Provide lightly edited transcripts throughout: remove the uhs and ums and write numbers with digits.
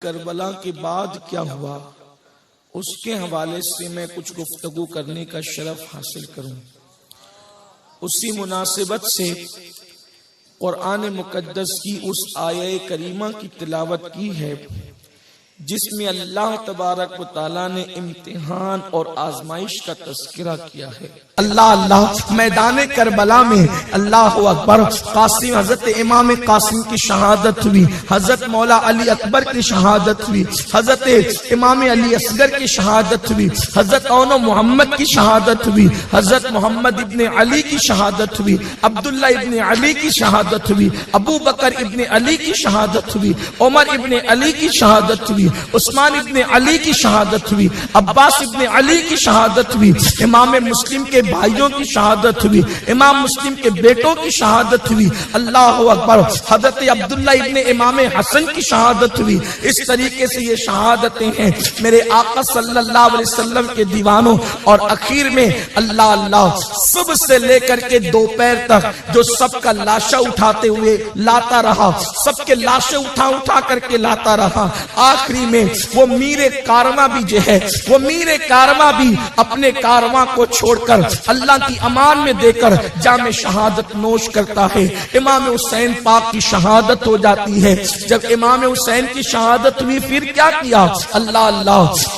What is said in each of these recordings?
کربلا کے بعد کیا ہوا اس کے حوالے سے میں کچھ گفتگو کرنے کا شرف حاصل کروں۔ اسی مناسبت سے قرآن مقدس کی اس آیہ کریمہ کی تلاوت کی ہے جس میں اللہ تبارک و تعالیٰ نے امتحان اور آزمائش کا تذکرہ کیا ہے۔ اللہ میدان کربلا میں اللہ اکبر قاسم حضرت امام قاسم کی شہادت ہوئی، حضرت مولا علی اکبر کی شہادت ہوئی، حضرت امام علی اصغر کی شہادت ہوئی، حضرت اون محمد کی شہادت ہوئی، حضرت محمد ابن علی کی شہادت ہوئی، عبداللہ ابن علی کی شہادت ہوئی، ابو بکر ابن علی کی شہادت ہوئی، عمر ابن علی کی شہادت ہوئی، عثمان ابن علی کی شہادت ہوئی، عباس ابن علی کی شہادت ہوئی، امام مسلم کے بھائیوں کی شہادت ہوئی، امام مسلم کے بیٹوں کی شہادت ہوئی، اللہ اکبر، حضرت عبداللہ ابن امام حسن کی شہادت ہوئی۔ اس طریقے سے یہ شہادتیں ہیں میرے آقا صلی اللہ علیہ وسلم کے دیوانوں، اور اخیر میں اللہ صبح سے لے کر کے دوپہر تک جو سب کا لاشا اٹھاتے ہوئے لاتا رہا، سب کے لاشے اٹھا کر کے لاتا رہا، آخری میں وہ میر کارواں بھی جو ہے، وہ میر کارواں بھی اپنے کارواں کو چھوڑ کر اللہ کی امان میں دے کر جام شہادت نوش کرتا ہے۔ امام حسین پاک کی شہادت ہو جاتی ہے۔ جب امام حسین کی شہادت ہوئی پھر کیا کیا؟ اللہ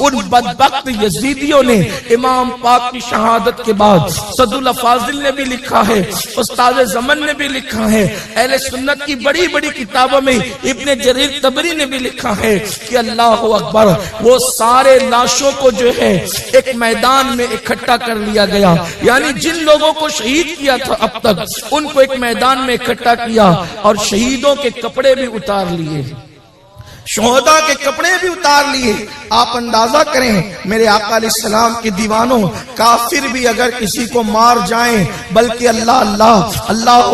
ان بدبخت یزیدیوں نے امام پاک کی شہادت کے بعد صد اللہ فاضل نے بھی لکھا ہے، استاد زمن نے بھی لکھا ہے، اہل سنت کی بڑی بڑی کتابوں میں ابن جریر طبری نے بھی لکھا ہے کہ اللہ اکبر وہ سارے لاشوں کو جو ہے ایک میدان میں اکٹھا کر لیا گیا، یعنی جن لوگوں کو شہید کیا تھا اب تک ان کو ایک میدان میں اکٹھا کیا اور شہیدوں کے کپڑے بھی اتار لیے، شہداء کے کپڑے بھی اتار لیے۔ آپ اندازہ کریں میرے آقا علیہ السلام کے دیوانوں، کافر بھی اگر کسی کو مار جائیں بلکہ اللہ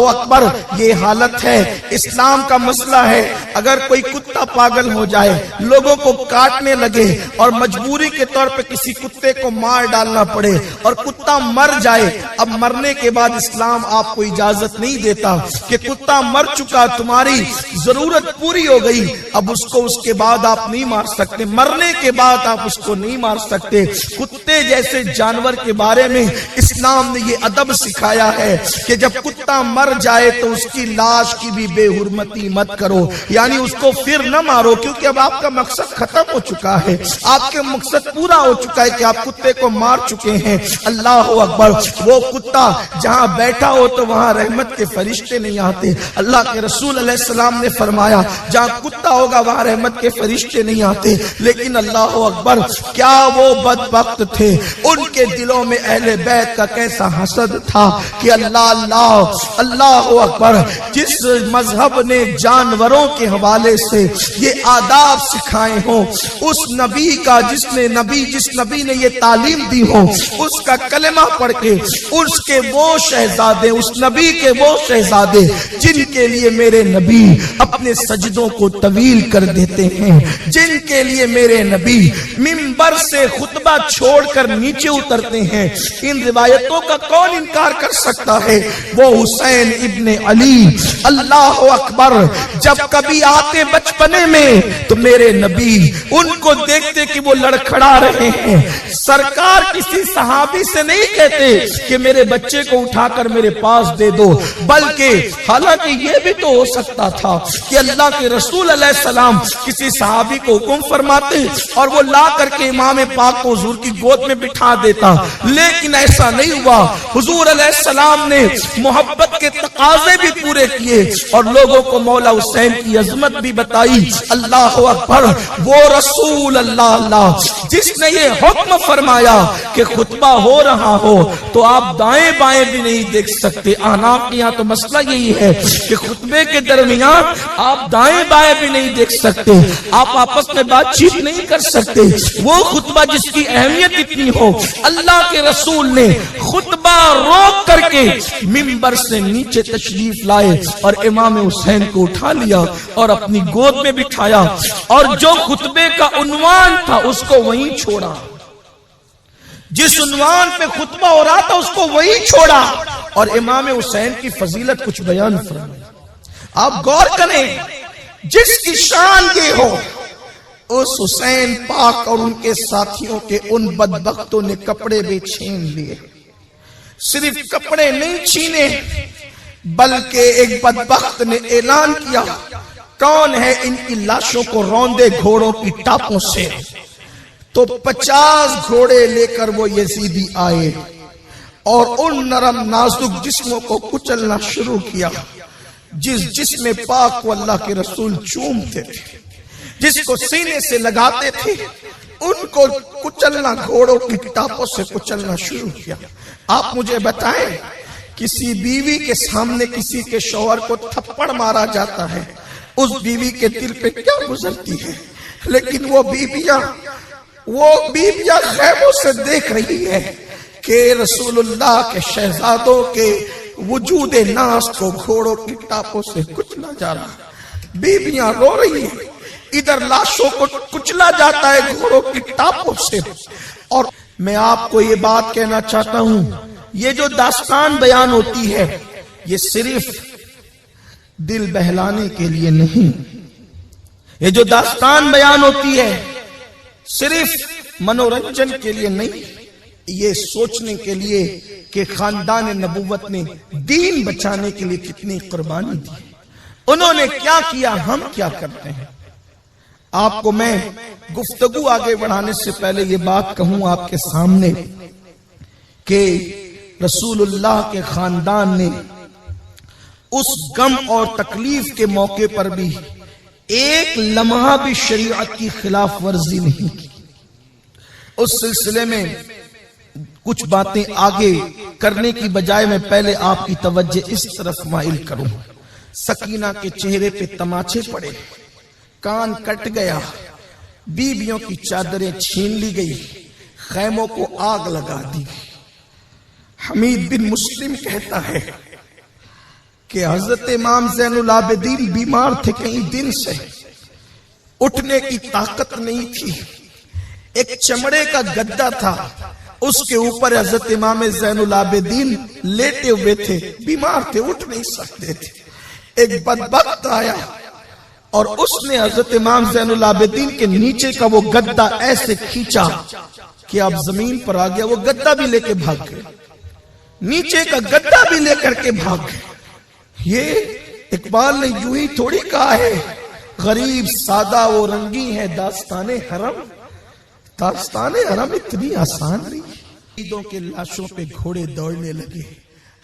اکبر یہ حالت ہے، اسلام کا مسئلہ ہے، اگر کوئی کتا پاگل ہو جائے، لوگوں کو کاٹنے لگے اور مجبوری کے طور پہ کسی کتے کو مار ڈالنا پڑے اور کتا مر جائے، اب مرنے کے بعد اسلام آپ کو اجازت نہیں دیتا کہ کتا مر چکا، تمہاری ضرورت پوری ہو گئی، اب اس کے بعد آپ نہیں مار سکتے، مرنے کے بعد آپ اس کو نہیں مار سکتے۔ کتے جیسے جانور کے بارے میں اسلام نے یہ ادب سکھایا ہے کہ جب کتا مر جائے تو اس کی لاش کی بھی بے حرمتی مت کرو، یعنی اس کو پھر نہ مارو، کیونکہ اب آپ کا مقصد ختم ہو چکا ہے، آپ کے مقصد پورا ہو چکا ہے کہ آپ کتے کو مار چکے ہیں۔ اللہ اکبر، وہ کتا جہاں بیٹھا ہو تو وہاں رحمت کے فرشتے نہیں آتے۔ اللہ کے رسول علیہ السلام نے فرمایا جہاں کتا ہوگا وہاں رحمت کے فرشتے نہیں آتے، لیکن اللہ اکبر کیا وہ بدبخت تھے، ان کے دلوں میں اہل بیت کا کیسا حسد تھا کہ اللہ اکبر، جس مذہب نے جانوروں کے حوالے سے یہ آداب سکھائے ہوں، اس نبی کا جس نبی نے یہ تعلیم دی ہو، اس کا کلمہ پڑھ کے اس کے وہ شہزادے، اس نبی کے وہ شہزادے جن کے لیے میرے نبی اپنے سجدوں کو طویل کر دیتے ہیں، جن کے لیے میرے نبی منبر سے خطبہ چھوڑ کر نیچے اترتے ہیں، ان روایتوں کا کون انکار کر سکتا ہے؟ وہ حسین ابن علی اللہ اکبر جب کبھی آتے بچپنے میں تو میرے نبی ان کو دیکھتے کہ وہ لڑکھڑا رہے ہیں، سرکار کسی صحابی سے نہیں کہتے کہ میرے بچے کو اٹھا کر میرے پاس دے دو، بلکہ حالانکہ یہ بھی تو ہو سکتا تھا کہ اللہ کے رسول علیہ السلام کسی صحابی کو حکم فرماتے اور وہ لا کر کے امام پاک کو حضور کی گود میں بٹھا دیتا، لیکن ایسا نہیں ہوا۔ حضور علیہ السلام نے محبت کے تقاضے بھی پورے کیے اور لوگوں کو مولا حسین کی عظمت بھی بتائی۔ اللہ اکبر، وہ رسول اللہ جس نے یہ حکم فرمایا کہ خطبہ ہو رہا ہو تو آپ دائیں بائیں بھی نہیں دیکھ سکتے۔ احناف کے یہاں تو مسئلہ یہی ہے کہ خطبے کے درمیان آپ دائیں بائیں بھی نہیں دیکھ سکتے، آپ آپس میں بات چیت نہیں کر سکتے۔ وہ خطبہ جس کی اہمیت اتنی ہو، اللہ کے رسول نے خطبہ روک کر کے منبر سے نیچے تشریف لائے اور امام حسین کو اٹھا لیا اور اپنی گود میں بٹھایا، اور جو خطبے کا عنوان تھا اس کو وہیں چھوڑا، جس عنوان پہ خطبہ ہو رہا تھا اس کو وہیں چھوڑا اور امام حسین کی فضیلت کچھ بیان فرمائی۔ آپ غور کریں، جس کی شان یہ ہو اس حسین پاک اور ان کے ساتھیوں کے ان بدبختوں نے کپڑے بھی چھین لیے. صرف کپڑے نہیں چھینے بلکہ ایک بدبخت نے اعلان کیا کون ہے ان کی لاشوں کو روندے گھوڑوں کی ٹاپوں سے. تو 50 گھوڑے لے کر وہ یزیدی آئے اور ان نرم نازک جسموں کو کچلنا شروع کیا. جس جسم پاک کو اللہ کے رسول چومتے تھے، جس کو سینے سے لگاتے تھے، ان کو کچلنا، گھوڑوں کی ٹاپوں سے کچلنا شروع کیا. آپ مجھے بتائیں کسی بیوی کے سامنے کسی کے شوہر کو تھپڑ مارا جاتا ہے، اس بیوی کے دل پہ کیا گزرتی ہے؟ لیکن وہ بیویاں خیموں سے دیکھ رہی ہے کہ رسول اللہ کے شہزادوں کے وجود ناز کو گھوڑوں کی ٹاپوں سے کچلا جا رہا ہے. بیویاں رو رہی ہیں، ادھر لاشوں کو کچلا جاتا ہے گھوڑوں کی ٹاپوں سے. اور میں آپ کو یہ بات کہنا چاہتا ہوں، یہ جو داستان بیان ہوتی ہے یہ صرف دل بہلانے کے لیے نہیں، یہ جو داستان بیان ہوتی ہے صرف منورنجن کے لیے نہیں، یہ سوچنے کے لیے کہ خاندان نبوت نے دین بچانے کے لیے کتنی قربانی دی، انہوں نے کیا کیا، ہم کیا کرتے ہیں. آپ کو میں گفتگو آگے بڑھانے سے پہلے یہ بات کہوں آپ کے سامنے کہ رسول اللہ کے خاندان نے اس غم اور تکلیف کے موقع پر بھی ایک لمحہ بھی شریعت کی خلاف ورزی نہیں کی. اس سلسلے میں کچھ باتیں آگے کرنے کی بجائے میں پہلے آپ کی توجہ اس طرف مائل کروں. سکینہ کے چہرے پہ تماچے پڑے، کان کٹ گیا، بیویوں کی چادریں چھین لی گئی، خیموں کو آگ لگا دی. حمید بن مسلم کہتا ہے کہ حضرت امام زین العابدین بیمار تھے کئی دن سے، اٹھنے کی طاقت نہیں تھی. ایک چمڑے کا گدا تھا، اس کے اوپر حضرت امام زین العابدین لیٹے ہوئے تھے، بیمار تھے، اٹھ نہیں سکتے تھے. ایک بدبخت آیا اور اس نے حضرت امام زین العابدین کے نیچے کا وہ گدا ایسے کھینچا کہ اب زمین پر آ گیا. وہ گدا بھی لے کے بھاگ گئے، نیچے کا گدا بھی لے کر کے بھاگ گئے. یہ اقبال نے یوں ہی تھوڑی کہا ہے، غریب سادہ وہ رنگی ہے داستان حرم. داستان حرم اتنی آسان نہیں. عیدوں کے لاشوں پہ گھوڑے دوڑنے لگے،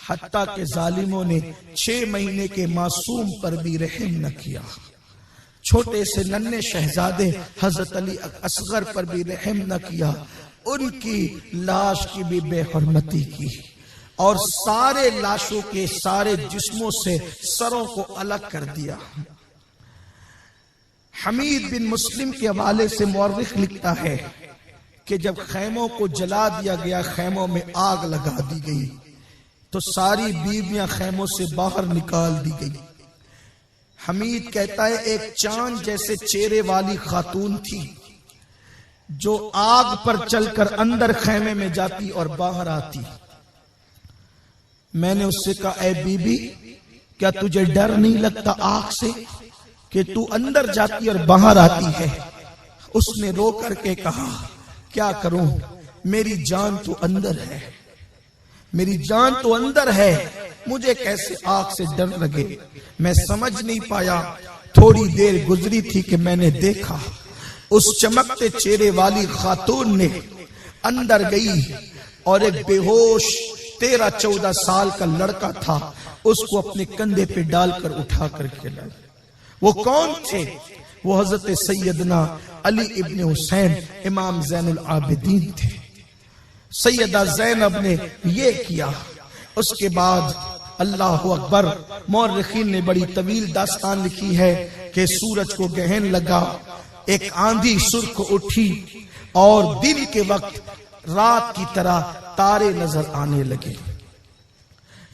حتیٰ کہ ظالموں نے 6 مہینے کے معصوم پر بھی رحم نہ کیا. چھوٹے سے ننھے شہزادے حضرت علی اصغر پر بھی رحم نہ کیا، ان کی لاش کی بھی بے حرمتی کی اور سارے لاشوں کے سارے جسموں سے سروں کو الگ کر دیا. حمید بن مسلم کے حوالے سے مورخ لکھتا ہے کہ جب خیموں کو جلا دیا گیا، خیموں میں آگ لگا دی گئی تو ساری بیویاں خیموں سے باہر نکال دی گئی. حمید کہتا ہے ایک چاند جیسے چہرے والی خاتون تھی جو آگ پر چل کر اندر خیمے میں جاتی اور باہر آتی. میں نے اس سے کہا اے بی بی کیا تجھے ڈر نہیں لگتا آگ سے کہ تو اندر جاتی اور باہر آتی ہے؟ اس نے رو کر کے کہا کیا کروں، میری جان تو اندر ہے، میری جان تو اندر ہے، مجھے کیسے آگ سے ڈر لگے. میں سمجھ نہیں پایا. تھوڑی دیر گزری تھی کہ میں نے دیکھا اس چمکتے چہرے والی خاتون نے اندر گئی اور ایک بے ہوش 13-14 سال کا لڑکا تھا، اس کو اپنے کندھے پہ ڈال کر اٹھا کر کے لائی. وہ کون تھے؟ وہ حضرت سیدنا علی ابن حسین امام زین العابدین تھے. سیدہ زینب نے یہ کیا. اس کے بعد اللہ اکبر، مورخین نے بڑی طویل داستان لکھی ہے کہ سورج کو گہن لگا، ایک آندھی سرخ اٹھی اور دن کے وقت رات کی طرح تارے نظر آنے لگے.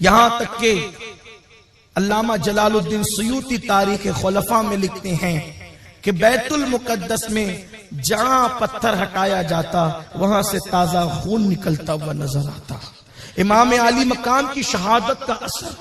یہاں تک کہ علامہ جلال الدین سیوطی تاریخ خلفاء میں لکھتے ہیں کہ بیت المقدس میں جہاں پتھر ہٹایا جاتا وہاں سے تازہ خون نکلتا ہوا نظر آتا. امام علی مقام کی شہادت کا اثر